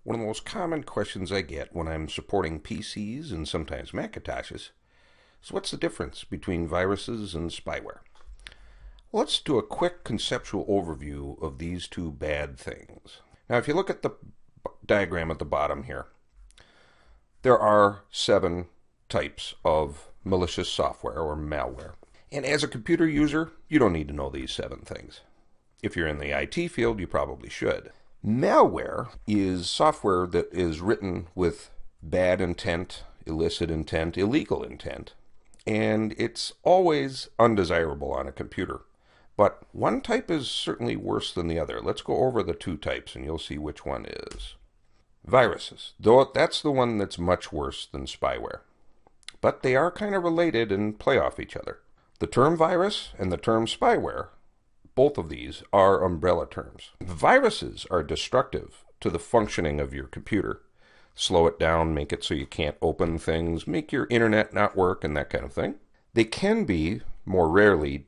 One of the most common questions I get when I'm supporting PCs and sometimes Macintoshes is what's the difference between viruses and spyware? Let's do a quick conceptual overview of these two bad things. Now, if you look at the diagram at the bottom here, there are 7 types of malicious software or malware. And as a computer user, you don't need to know these 7 things. If you're in the IT field, you probably should. Malware is software that is written with bad intent, illicit intent, illegal intent, and it's always undesirable on a computer. But one type is certainly worse than the other. Let's go over the 2 types and you'll see which one is. Viruses, though that's the one that's much worse than spyware. But they are kind of related and play off each other. The term virus and the term spyware, both of these are umbrella terms. Viruses are destructive to the functioning of your computer. Slow it down, make it so you can't open things, make your internet not work, and that kind of thing. They can be, more rarely,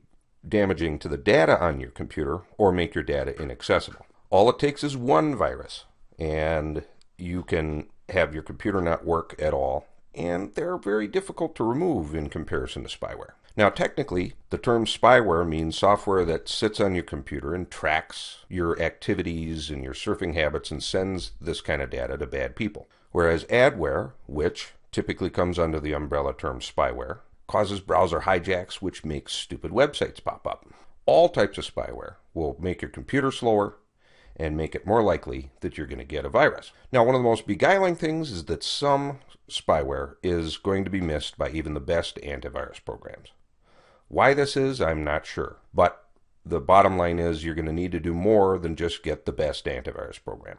damaging to the data on your computer or make your data inaccessible. All it takes is one virus, and you can have your computer not work at all, and they're very difficult to remove in comparison to spyware. Now, technically, the term spyware means software that sits on your computer and tracks your activities and your surfing habits and sends this kind of data to bad people. Whereas adware, which typically comes under the umbrella term spyware, causes browser hijacks which makes stupid websites pop up. All types of spyware will make your computer slower and make it more likely that you're going to get a virus. Now, one of the most beguiling things is that some spyware is going to be missed by even the best antivirus programs. Why this is, I'm not sure. But the bottom line is you're going to need to do more than just get the best antivirus program.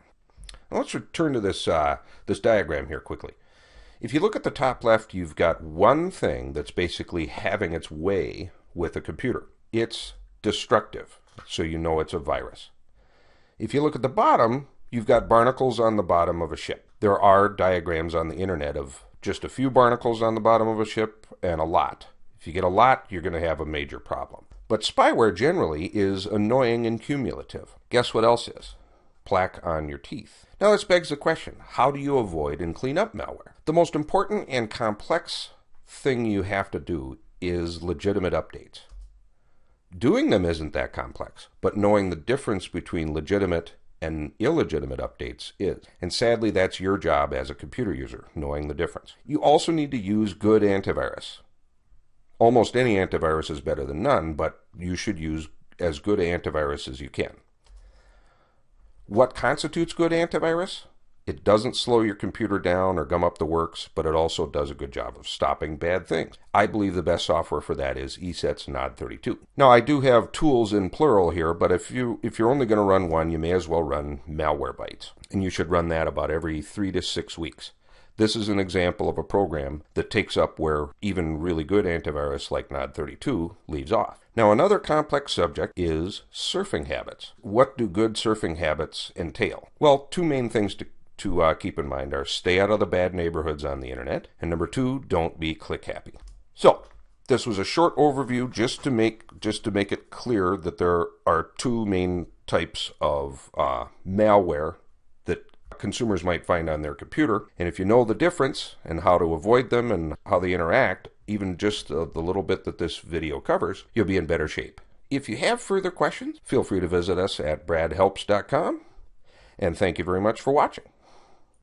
Now let's return to this diagram here quickly. If you look at the top left, you've got one thing that's basically having its way with a computer. It's destructive, so you know it's a virus. If you look at the bottom, you've got barnacles on the bottom of a ship. There are diagrams on the internet of just a few barnacles on the bottom of a ship and a lot. If you get a lot, you're going to have a major problem. But spyware generally is annoying and cumulative. Guess what else is? Plaque on your teeth. Now this begs the question, how do you avoid and clean up malware? The most important and complex thing you have to do is legitimate updates. Doing them isn't that complex, but knowing the difference between legitimate and illegitimate updates is. And sadly, that's your job as a computer user, knowing the difference. You also need to use good antivirus. Almost any antivirus is better than none, but you should use as good antivirus as you can. What constitutes good antivirus? It doesn't slow your computer down or gum up the works, but it also does a good job of stopping bad things. I believe the best software for that is ESET's NOD32. Now, I do have tools in plural here, but if you're only going to run one, you may as well run Malwarebytes. And you should run that about every 3 to 6 weeks. This is an example of a program that takes up where even really good antivirus like NOD32 leaves off. Now, another complex subject is surfing habits. What do good surfing habits entail? Well, 2 main things to keep in mind are stay out of the bad neighborhoods on the internet, and number 2, don't be click happy. So, this was a short overview just to make it clear that there are 2 main types of malware that consumers might find on their computer, and if you know the difference and how to avoid them and how they interact, even just the little bit that this video covers, you'll be in better shape. If you have further questions, feel free to visit us at bradhelps.com, and thank you very much for watching.